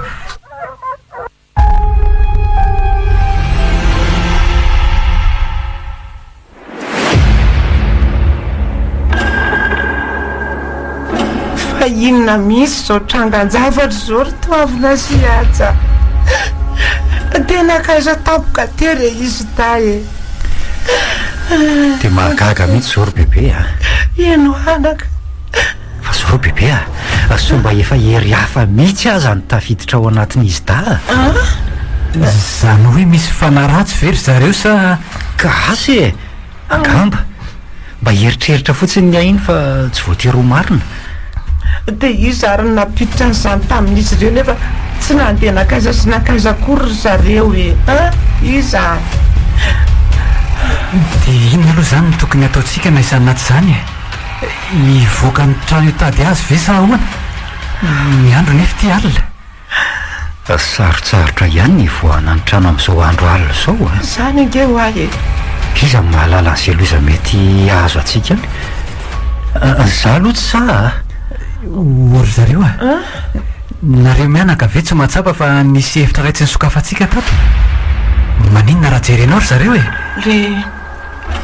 Fa inona misy zao trangan-javatra zao ry toavina sy aja. Tena kaiza tampoka tery izy ta e. Dia mahagaga mihitsy zao ry bebe a. Eno anaka. Fa zao ry bebe a, so mba efa hery hafa mihitsy aza ny tafiditra ao anatin'izy ta. Zany hoe misy fanaratsy very zareo sa? Gasy e. Angamba mba heritreritra fotsiny ny ahiny fa tsy voatery ho marina. Dia hizara napiditra n'izany tamin'izy ireo nefa tsy nandeha nakaiza sy nakaiza akory zareo e. Iza Dia inona aloha zany no tokony ataontsika na izany naty zany e? Hivoaka ny trano hitady azy ve sa ahoana? Ny andro nefa ty alina. Sarotsarotra ihany ny voana ny trano amin'izao andro alina zao a. zany ange ho ahy e. Iza ny mahalala ny zeloza mety azo atsika any. Za aloha tsy sa a. Ory zareo a? nareo mianaka ve tsy mahatsapa fa nisy hevitra raitsy ny sokafantsika tato? Maninona raha jerenao ry zareo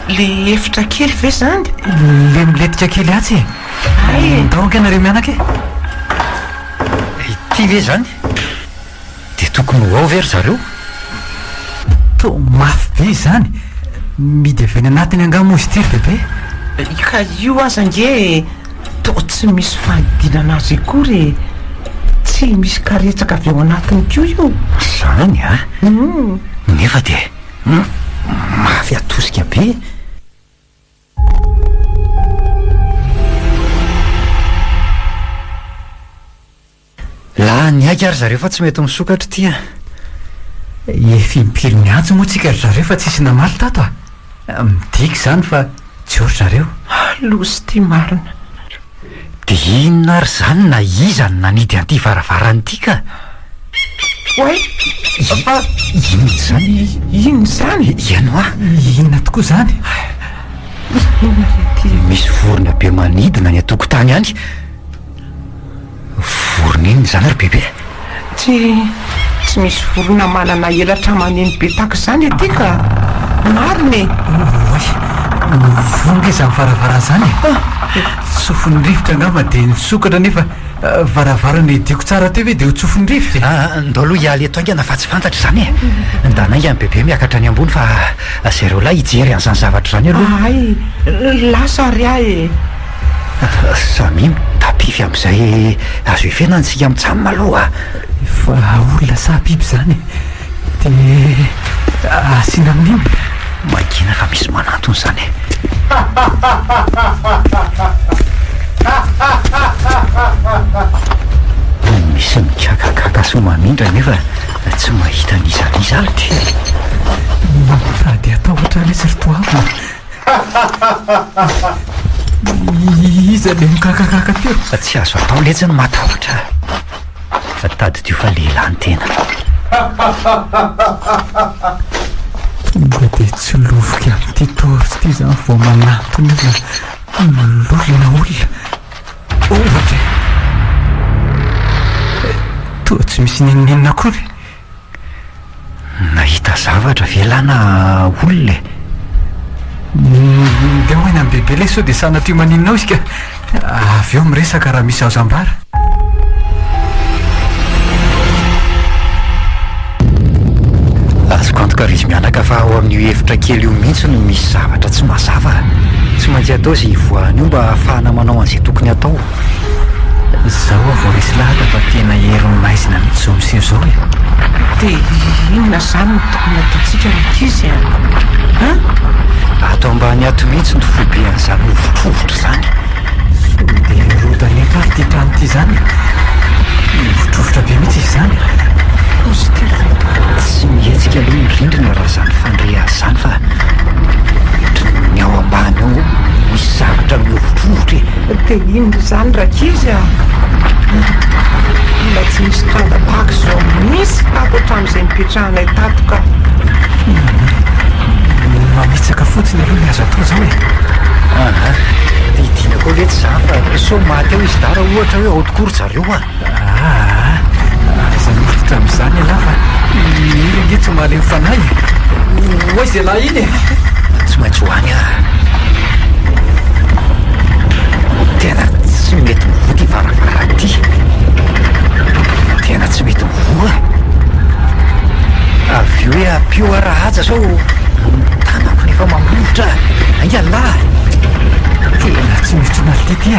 le efitra kely ve zany? Le miletika kely atsy ndaonka nareo mianaka ity ve zany de tokony ho ao ve ry zareo? to mafy be zany midy aveny anatiny angamo izy ity ry bebe. Ka io aza nge to tsy misy fahidinana azy akory, tsy misy karetsaka avy ao anatiny ko io zany a nefa de mafy atosika be. La niaiky ary zareo fa tsy mety misokatra ty a. Efa impely miantso moa tsika ry zareo fa tsisy namaly tato a. Midika zany fa tsy ory zareo. Losy ty marina. De inona ary zany na iza ny nanidy an'ity varavarany ity ka? Oe fa Inona zany? ino zany? Ianao Inona tokoa zany? misy vorona be manidina ny atokotany any. Vorona inona zany ary bebe? Tsy misy vorona manana elatra maneny be tahaka izany aty ka marina. Vonga izy amin'ny varavara zany tsofin'ny rivotra angamba de nisokatra nefa varavarana idiko tsara teo hoe de ho tsofin'ny rivotra. Ndao aloha hialy eto aingana fa tsy fantatry zany e. Ndanainga ny bebe miakatra any ambony fa zareo lahy hijery an'izany zavatra zany aloha. Ay lasa ry ahy samy tapify amin'izay azo efena antsika mitsamina aloha. Fa olona sa biby zany de asina amin'iny makina fa misy manantony zany. Misy mikakakaka so mamindra nefa tsy mahita nizaniza ty. Tady atao ohatra lesy ry toavina. Iza le mikakakaka teo? Tsy azo atao letsy ny matahotra. Tady dio fa lehilahy ny tena. Tonga de tsy lovoka amin'ity tory ty zany vao manatony lolona olona ohatra toa tsy misy ninninina akory. Nahita zavatra velana olona de hoena amin'ny bebe le sao de sanatrio maninonao izy ka avy eo miresaka raha misy aozambara. Azoko antoka ry izy mianaka fa ao amin'io efitra kely io mihitsy no misy zavatra tsy mazava. Tsy maintsy atao izay ivoan'io mba ahafahana manao an'izay tokony atao. Zao avao resy lahatra fa tena heron'ny maizina mihitsy zao miseho zao e. de inona zany no tokony ataontsika ankizy Ato ambany ato mihitsy ny fobe an'izany ovotrovotra zany. De rodany eto ary ty trano ty zany mivotrovotra be mihitsy izy zany. Tsy mihetsika aloha ny rindrina raha zany fandrea zany fa ny ao ambany ao misy zavatra miovotrovotra e. de inona zany rakizy mba tsy misy tandapaka zao misy tato hatramin'izay mipetrahanay tato ka mamitsaka fotsiny aloha ny azo atao zao e. De idina koa letsy zany fa so maty ao izy dara ohatra hoe aotikory zareo aza miditra am'izany alahy fa iny nge tsy mahalay mifanay oa izay lahy iny tsy maintsy hoany tena tsy mety mivoa ty varavara ty. Tena tsy mety mivoa avy eo hoe ampio araha aja sao tanako nefa mamovotra aialahy. tena tsy mitrona ty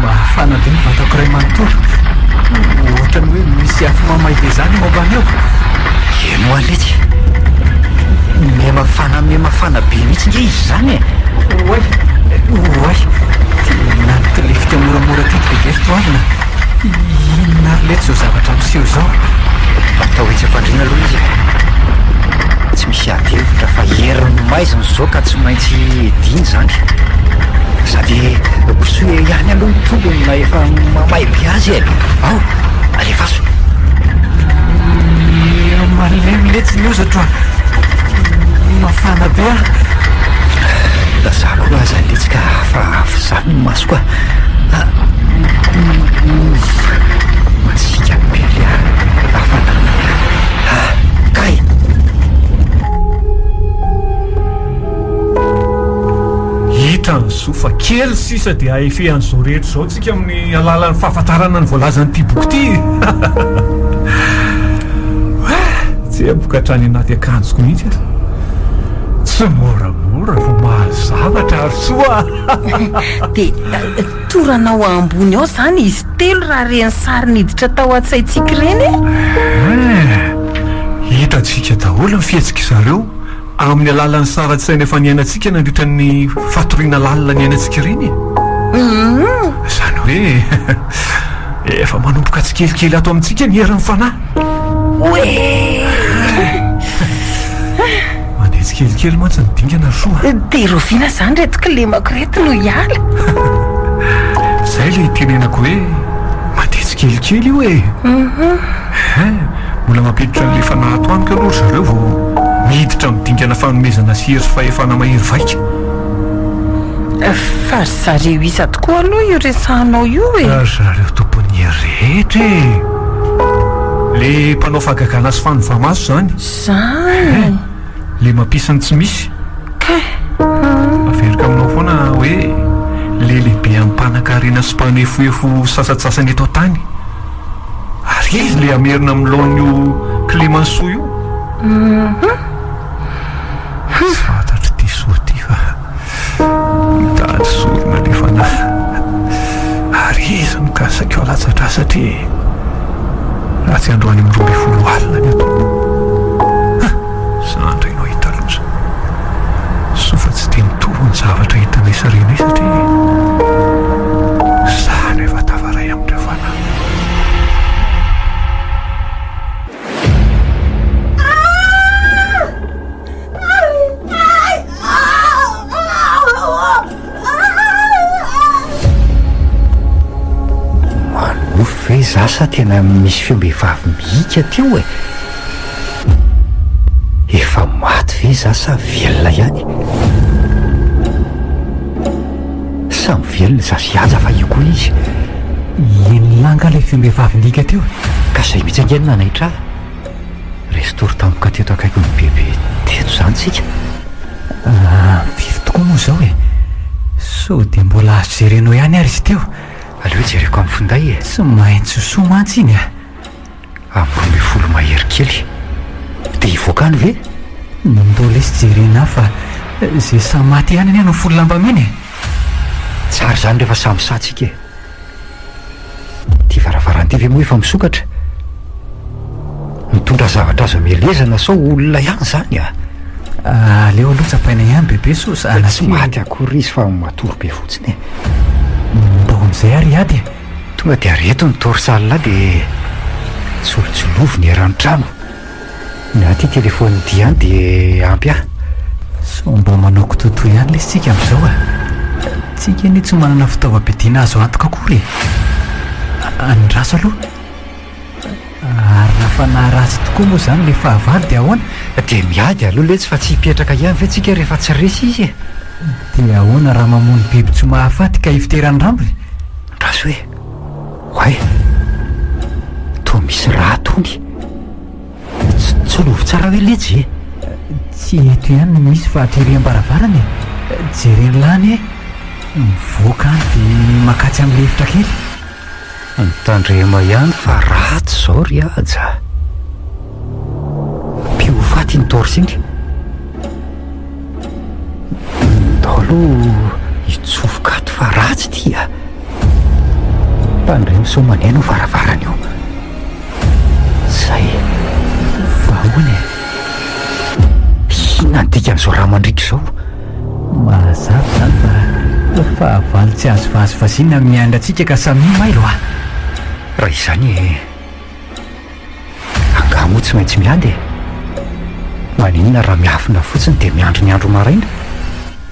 mahafana be nyvatako ray manontolo ohatra ny hoe misy afo mamay be zany mombany eo. Eno aletsy memafana be mihitsy nge izy zany e. oay tena nytelefika moramora ty bebe ritoavina inona ary lety zao zavatra miseho zao. Atao etsam-pandriana aloha izy tsy misy adevitra fa herin'ny maiziny zao ka tsy maintsy ediny zany sady kosoe ihany aloha mitobony na efa mamay be azy e. Ao alefaso malemy letsy ny ozatra mafana be da za koa aza letsika fa afo zany ny maso koa trano sofa kely sisa dia ahefehan'izao rehetra zao tsika amin'ny alalan'ny fahafantarana ny voalazan'ity boky ity tsy abokatrany anaty akanjoko mihitsy aza tsy moramora vo mahazavatra ary soa dia toranao ambony ao zany izy telo raha reny sary niditra tao an-tsaintsika reny hitantsika daholo ny fihetsika zareo amin'ny alalan'ny saratsaina efa niainantsika nandritra ny fatoriana lalina ny ainatsika reny zany hoe efa manomboka tsikelikely ato amintsika ny herin'ny fanahy mandeha tsikelikely mantsy nydingana soa dia roviana zany retiko lemako reto no hiala zay le tenenako hoe mandeha tsikelikely io mbola mampiditra n'le fanahy atoanika aloha zareo vao miditra midingana fanomezana siry sy fahefana mahery vaika fa zareo isa tokoa aloha io resahanao io zareo tompony rehetra le mpanao fahagagana sy fanovamaso zany le mampisany tsy misy averika aminao foana hoe le lehibe amin'ny mpanan-karena sy mpanefoefo sasatsasany eto tany ary izy le amerina amin'ny laon'io clémenceau io tsy fantatry ty soa ty fa mitady sorona le fanahy ary izy nokasakeo latsatra satria raha tsy androany amin'ny 12 alina ny ato sandra inao hitaloza sofa tsy te mitovy ny zavatra hitanay sarenay satria zany efa tavaray amin'ireo fanahy fe zasa tena misy feombehivavy mihika teo efa maty ve zasa velona ihany samy velona zasy aza fa io koa izy enilanga le feombehivavy mihika teo ka zay mihitsy angenina nahitra restory tampoka teto akaiky ny bebe teto zany tsika firy tokoa moa zao so dia mbola azo jerenao ihany ary izy teo aleo jereko amin'ny finday tsy maintsy soa mantsy iny amin'ny 12 mahery kely dia hivoakany ve mbola izy jerena fa zay samy maty ihany any no folo lambameny tsara zany rehefa samy satsika ty varavaranty ve moa efa misokatra mitondra zavatra azo amelezana sao olona ihany zany aleo aloha tsapaina ihany bebe so tsy maty akory izy fa matory be fotsiny ndao amin'izay ary ady tonga dia reto ny torsalina dia tsolotsolovy ny erantrano na ty telefony diany dia ampy so mba manao kototo ihany le sitsika amin'izao tsika ny tsy manana fitaovam-pidiana azo antoka akory andraso aloha ary rafa naharatsy tokoa moa zany le fahavalo dia ahoana dia miady aloha le tsy fa tsy hipetraka ihany ve tsika rehefa tsy resy izy dia ahoana raha mamony biby tsy mahafaty ka hiviterany rambo raso hoe hoay to misy raha tony tsy lovy tsara hoe letsy tsy eto ihany misy fa atreriam-baravarany jereny lany mivoaka any dia makatsy amin'ny lefitra kely mitandrema ihany fa ratsy zao ry aja mpihofaty ny torsiny ndalo hitsofokato fa ratsy tya mpandremy so maneno varavarany io zay vahoany hina ntika n'izao raha mandriky zao mahazavy zany fa fahavalo tsy azo vazivazina amin'ny andratsika ka samy mailo raha izany angamo tsy maintsy miady maninona raha miafina fotsiny dia miandro ny andro maraina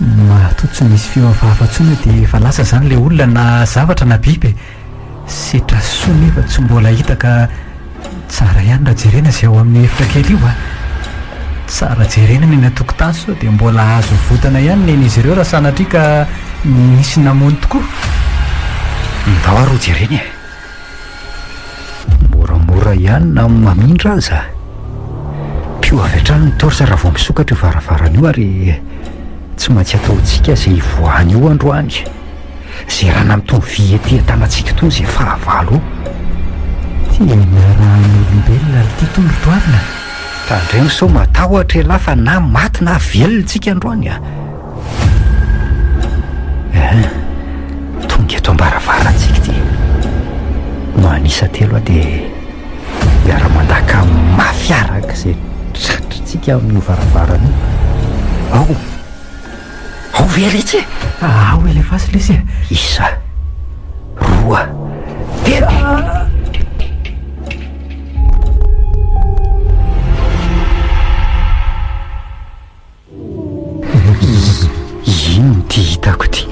mato tsy misy fioavafatsona dia efa lasa zany le olona na zavatra na biby setra soa nefa tsy mbola hita ka tsara ihany raha jerena zay ao amin'ny efitra kely io tsara jerena ny natokotany so dia mbola azo votana ihany nen'izy ireo raha sanatria ka misy namony tokoa ndao aroa jereny moramora ihany na mamindra aza mpio avy atrano ny torsa raha vao misokatra io varavarana io ary tsy maintsy ataontsika izay voany io androany zay raha namitony vy ety tanantsika tony izay fahavalo tia miarahan'olombelona ity tondrotoavina tandreny sao matahotra lafa na maty na velontsika androany tonga eto ambaravarantsika ty no anisa telo a dia miara-mandaka mafiaraka izay tratritsika amin'io varavarana io ao veletsy ao elefasy lesy isa roa telo ino ty hitako ty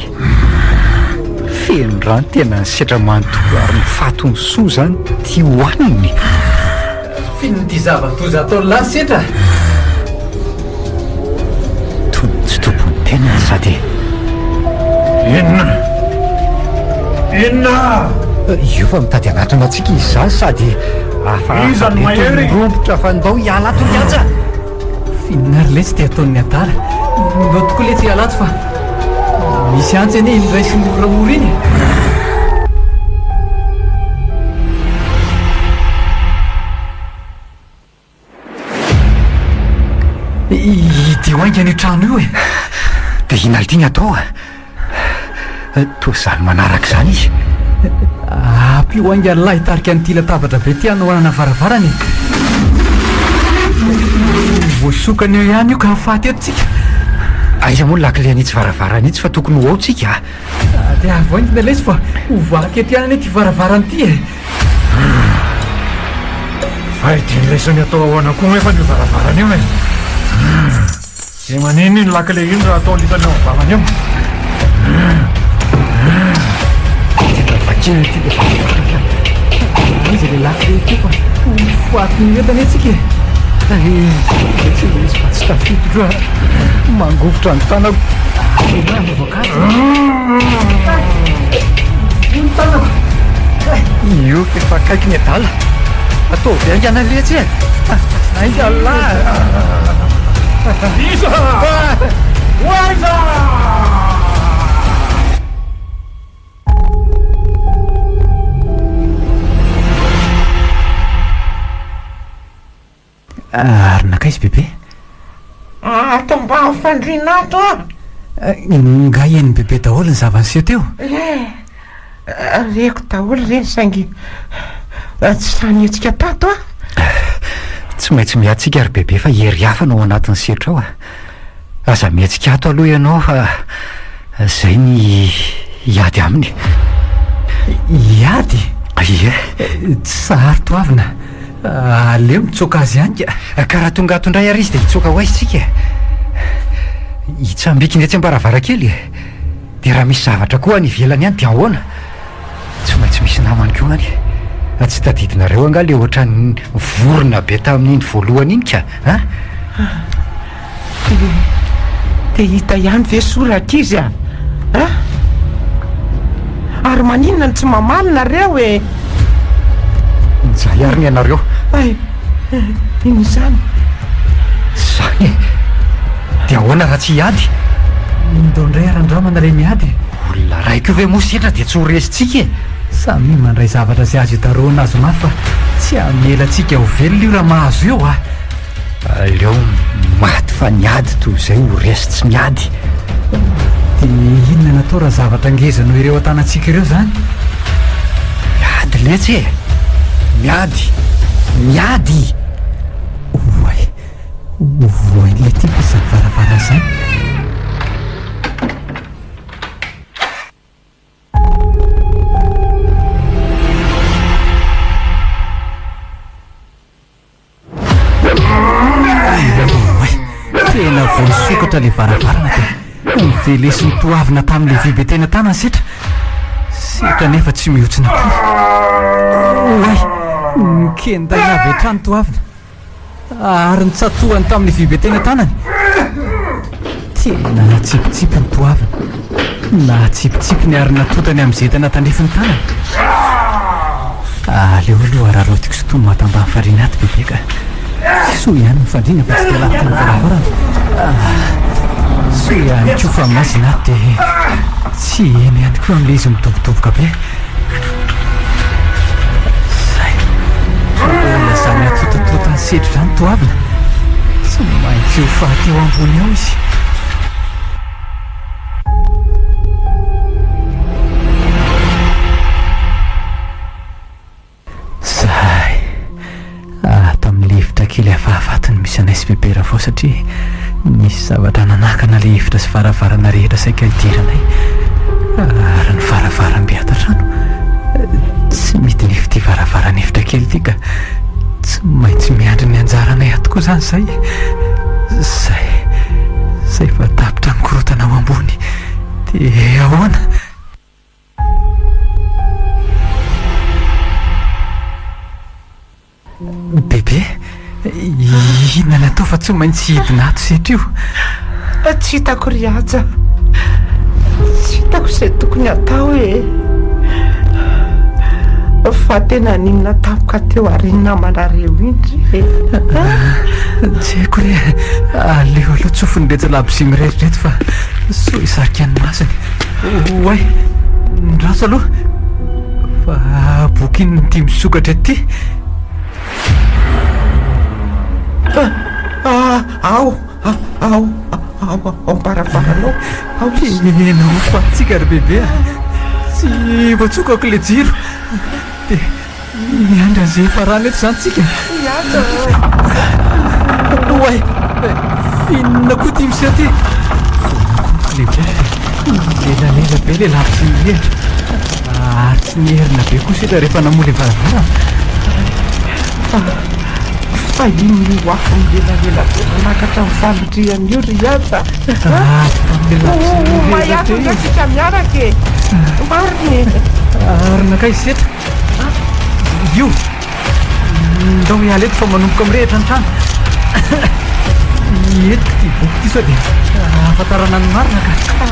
feno rano tena setra manontolo ary mifatony soa zany ty hoaniny fino ty zavatoza atao lasetra tsy tompony tena sady inona io fa mitady anatrana atsika izy zany sady izany mahery rombotra fa ndao hiala atony aja fininary letsy ty ataon'ny atara ndao tokoa letsy hialato fa misy antsy anie indray sy moramora iny ity oainga ny trano io dia inalitiny atao toa zany manaraka zany izy apy oainga lahy hitarika an'ity latabatra be ty anoanana varavarany voasokany eo ihany io ka mifaty etotsika aiza moa lakile anitsy varavarana itsy fa tokony ho aotsika dia avoaintina lesy fa hovaky ety ihany ty varavaranyity fa ity lesany atao ahoana koa efa nio varavarana io zay maniny iny lakile iny raha atao litany ao ambavany eo vakina ty izy le lakile ty fa foatiny entany etsika tsy misy fa tsy tafiditra mangovotra ny tanako tanako io fefa akaiky ny adala atao viangana letsy aingala isa oaiza arinaka izy bebe ato mba fandrina ato nga eniny bebe daholo ny zavanyseho teo reko daholo reny saingy tsy sanyetsika tato tsy maintsy miatsika ary bebe fa hery hafa nao anatin'ny setra ao aza miatsika ato aloha ianao fa zay ny hiady aminy hiady ie tsy sahary toavina aleo mitsoka azy ihany ka karaha tonga atondray ary izy dia hitsoka ho aizysika hitsambikiny etsy ambaravarakely dia raha misy zavatra koa any ivelany ihany dia ahoana tsy maintsy misy namany koa any tsy tadidinareo anga le ohatra ny vorona be tamin'iny voalohany iny ka dia hita ihany ve soratra izy ary maninona ny tsy mamalina reo zay ary ny anareo iny zany zany dia ahoana raha tsy hiady ndao ndray arandramana ray miady olona raiko ve mosetra dia tsy ho resitsika samy mandray zavatra zay azo hitaroana azo mafy fa tsy amelantsika ho velona io raha mahazo eo aleo maty fa niady toy izay ho resy tsy miady dia inona natao raha zavatra angezanao ireo an-tanantsika ireo zany miady letsy miady voain'le tiako izany varavara zany tena voasokatra le varavarana dia mivelesy mitoavina tamin'le vibe tena tanany setra nefa tsy mihotsina kory mikendaina avy hatrany toavina ary nitsatohany tamin'ny vibe tena tanany tena natsipitsipi ny toavina natsipitsipi ny ary natotany amin'izay tena tandrifiny tanany aleo aloha raharao tiako sy tony matambany fariana aty bebe ka soa ihany mifandrina fa tsy dia lavitra ny varavarana sy anyko fa minazy na dia tsy eny ihany koa amin'ilay izy mitobotoboka be zay fabola zany atotatota ny sedro zany toavina tsy maintsy ho fahateo ambony ao izy zay ato amin'ny efitra kely hafahafatiny misy anaisy bebera fao satria misy zavatra nanakana le efitra sy varavarana rehetra saika hidiranay ary ny varavaram-beatatrano tsy mety ny efity varavarana efitra kely ity ka tsy maintsy miandry ny anjaranay ato koa zany zay fa tapitra mikorotana ao ambony dia ahoana bebe inona ny atao fa tsy maintsy hidina ato setrio tsy hitako riaja tsy hitako izay tokony atao fa tena ninona tapoka teo arinina manareo indry tsy haiko re aleo aloha tsofony rehetra labosy mirehetrirehetra fa so hisarika ny masiny oay ndraso aloha fa boky iny ny tia misokatra ety ao ambarabaranao ao enao fatsika ry bebe tsy voatsokako le jiro dia miandry an'izay farany eto zany tsika oay inona koa tia misy aty lelalela be le lavy sy miendra ary tsy niherina be koa seta rehefa namoly varavara fa iny io afo milenalela be manakatra ny famindrian'io riaja maiazo ndrasika miaraka mariny ary nakay setra io ndao miala eto fa manomboka mirehitra ny trano etiko ty boky ty sao dia afatarana ny marina ka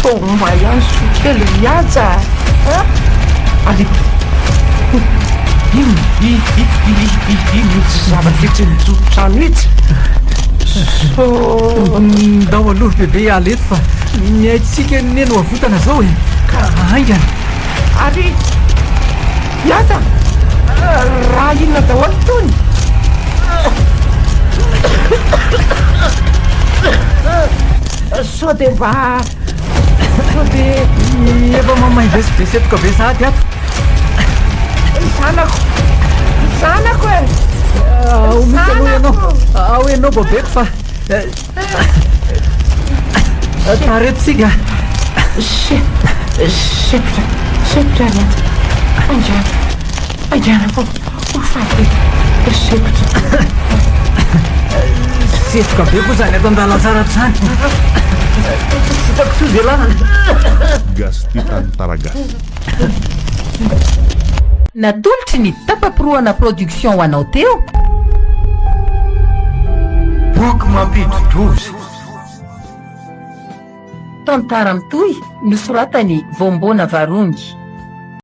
so maiazo kely riaja alito ino tsy zavatra tsy mijobotrano itsy so ndao aloha bebe iala eto fa niaitsika neno avotana zao ka aingana ary iata raha inona daholo tony so dia mba so dia efa mamaindresibesetoka be sady ato zanako misy aloha ianao ao ianao babeko fa taretsika sepitra riata anjana fo hofaty sepitra setoka be koa zany ato andalatsaratra zany sitako sozelana Gasty Tantara Gasy. natolotry ny tapaporoana production ho anao teo Boky Mampidi-doza. tantara mitohy nosoratany vombona varongy